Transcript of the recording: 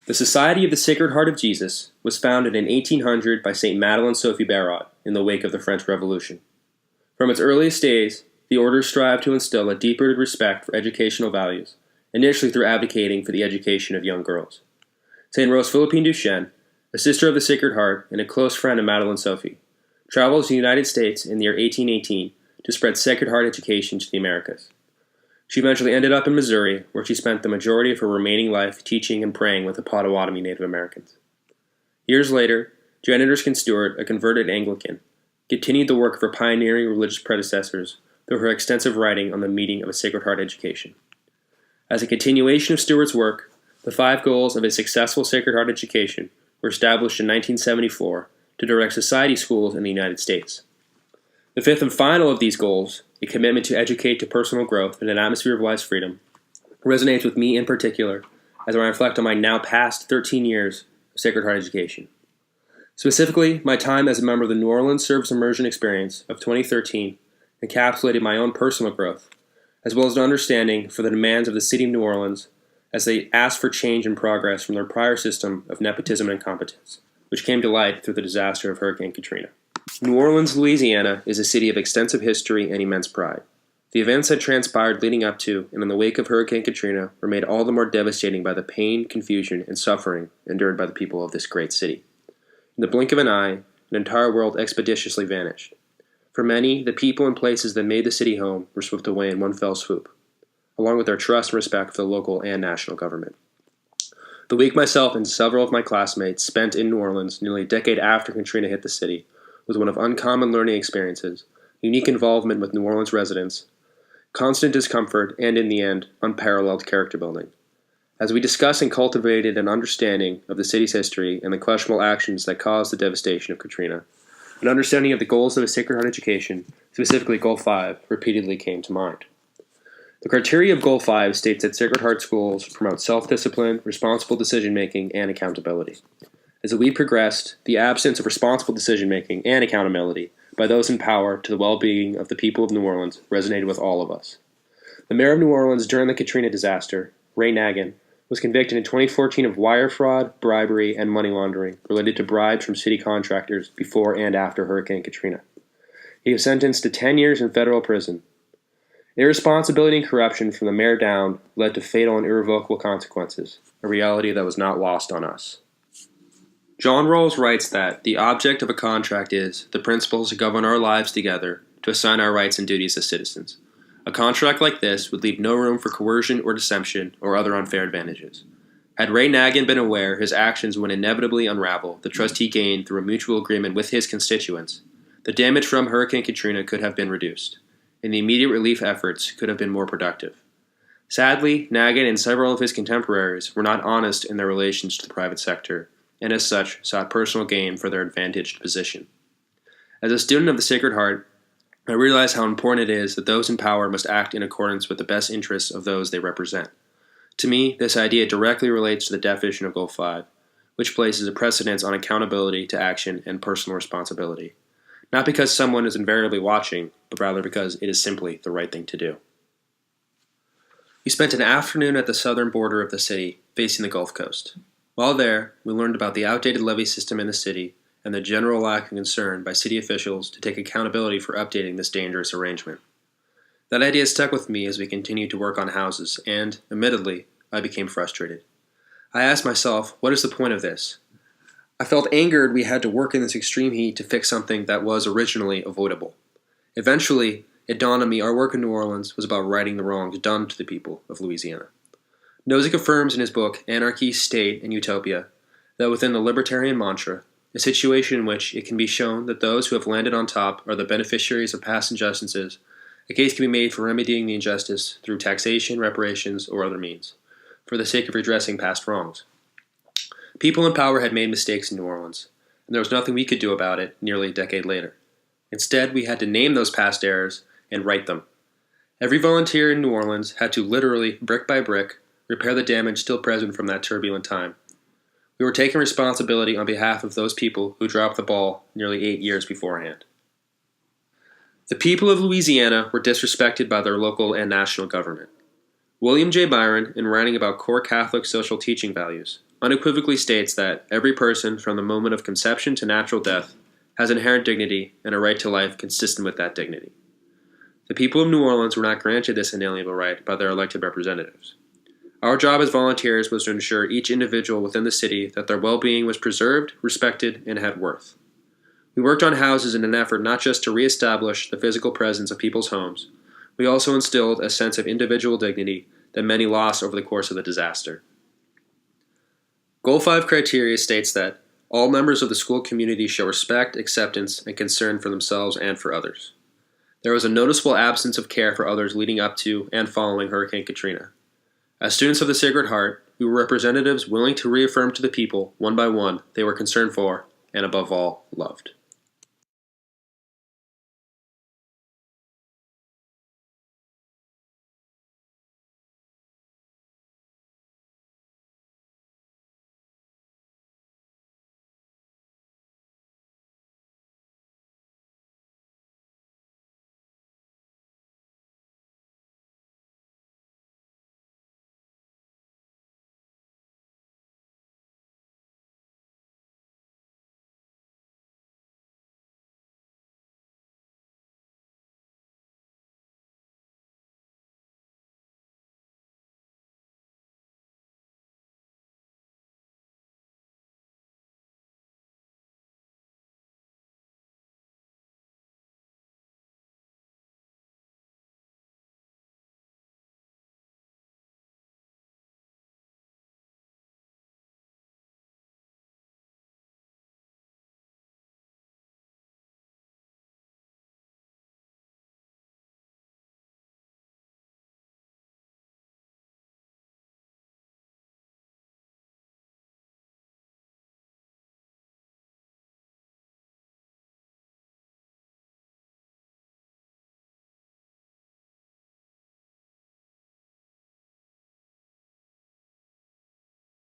The Society of the Sacred Heart of Jesus was founded in 1800 by St. Madeleine Sophie Barraud in the wake of the French Revolution. From its earliest days, the order strived to instill a deep-rooted respect for educational values, initially through advocating for the education of young girls. St. Rose Philippine Duchesne, a sister of the Sacred Heart and a close friend of Madeleine Sophie, traveled to the United States in the year 1818 to spread Sacred Heart education to the Americas. She eventually ended up in Missouri, where she spent the majority of her remaining life teaching and praying with the Potawatomi Native Americans. Years later, Janet Erskine Stewart, a converted Anglican, continued the work of her pioneering religious predecessors through her extensive writing on the meaning of a Sacred Heart education. As a continuation of Stewart's work, the 5 goals of a successful Sacred Heart education were established in 1974 to direct society schools in the United States. The 5th and final of these goals, a commitment to educate to personal growth in an atmosphere of wise freedom, resonates with me in particular as I reflect on my now past 13 years of Sacred Heart education. Specifically, my time as a member of the New Orleans Service Immersion Experience of 2013 encapsulated my own personal growth, as well as an understanding for the demands of the city of New Orleans as they asked for change and progress from their prior system of nepotism and incompetence, which came to light through the disaster of Hurricane Katrina. New Orleans, Louisiana is a city of extensive history and immense pride. The events that transpired leading up to and in the wake of Hurricane Katrina were made all the more devastating by the pain, confusion, and suffering endured by the people of this great city. In the blink of an eye, an entire world expeditiously vanished. For many, the people and places that made the city home were swept away in one fell swoop, along with their trust and respect for the local and national government. The week myself and several of my classmates spent in New Orleans nearly a decade after Katrina hit the city was one of uncommon learning experiences, unique involvement with New Orleans residents, constant discomfort, and in the end, unparalleled character building. As we discuss and cultivated an understanding of the city's history and the questionable actions that caused the devastation of Katrina, an understanding of the goals of a Sacred Heart education, specifically Goal 5, repeatedly came to mind. The criteria of Goal 5 states that Sacred Heart schools promote self-discipline, responsible decision-making, and accountability. As we progressed, the absence of responsible decision-making and accountability by those in power to the well-being of the people of New Orleans resonated with all of us. The mayor of New Orleans during the Katrina disaster, Ray Nagin, was convicted in 2014 of wire fraud, bribery, and money laundering related to bribes from city contractors before and after Hurricane Katrina. He was sentenced to 10 years in federal prison. Irresponsibility and corruption from the mayor down led to fatal and irrevocable consequences, a reality that was not lost on us. John Rawls writes that the object of a contract is the principles that govern our lives together to assign our rights and duties as citizens. A contract like this would leave no room for coercion or deception or other unfair advantages. Had Ray Nagin been aware his actions would inevitably unravel the trust he gained through a mutual agreement with his constituents, the damage from Hurricane Katrina could have been reduced, and the immediate relief efforts could have been more productive. Sadly, Nagin and several of his contemporaries were not honest in their relations to the private sector, and as such sought personal gain for their advantaged position. As a student of the Sacred Heart, I realize how important it is that those in power must act in accordance with the best interests of those they represent. To me, this idea directly relates to the definition of Goal 5, which places a precedence on accountability to action and personal responsibility. Not because someone is invariably watching, but rather because it is simply the right thing to do. We spent an afternoon at the southern border of the city, facing the Gulf Coast. While there, we learned about the outdated levee system in the city and the general lack of concern by city officials to take accountability for updating this dangerous arrangement. That idea stuck with me as we continued to work on houses, and, admittedly, I became frustrated. I asked myself, what is the point of this? I felt angered we had to work in this extreme heat to fix something that was originally avoidable. Eventually, it dawned on me our work in New Orleans was about righting the wrongs done to the people of Louisiana. Nozick affirms in his book Anarchy, State, and Utopia that within the libertarian mantra, a situation in which it can be shown that those who have landed on top are the beneficiaries of past injustices, a case can be made for remedying the injustice through taxation, reparations, or other means, for the sake of redressing past wrongs. People in power had made mistakes in New Orleans, and there was nothing we could do about it nearly a decade later. Instead, we had to name those past errors and right them. Every volunteer in New Orleans had to literally, brick by brick, repair the damage still present from that turbulent time. We were taking responsibility on behalf of those people who dropped the ball nearly 8 years beforehand. The people of Louisiana were disrespected by their local and national government. William J. Byron, in writing about core Catholic social teaching values, unequivocally states that every person, from the moment of conception to natural death, has inherent dignity and a right to life consistent with that dignity. The people of New Orleans were not granted this inalienable right by their elected representatives. Our job as volunteers was to ensure each individual within the city that their well-being was preserved, respected, and had worth. We worked on houses in an effort not just to reestablish the physical presence of people's homes, we also instilled a sense of individual dignity that many lost over the course of the disaster. Goal 5 criteria states that all members of the school community show respect, acceptance, and concern for themselves and for others. There was a noticeable absence of care for others leading up to and following Hurricane Katrina. As students of the Sacred Heart, we were representatives willing to reaffirm to the people, one by one, they were concerned for, and above all, loved.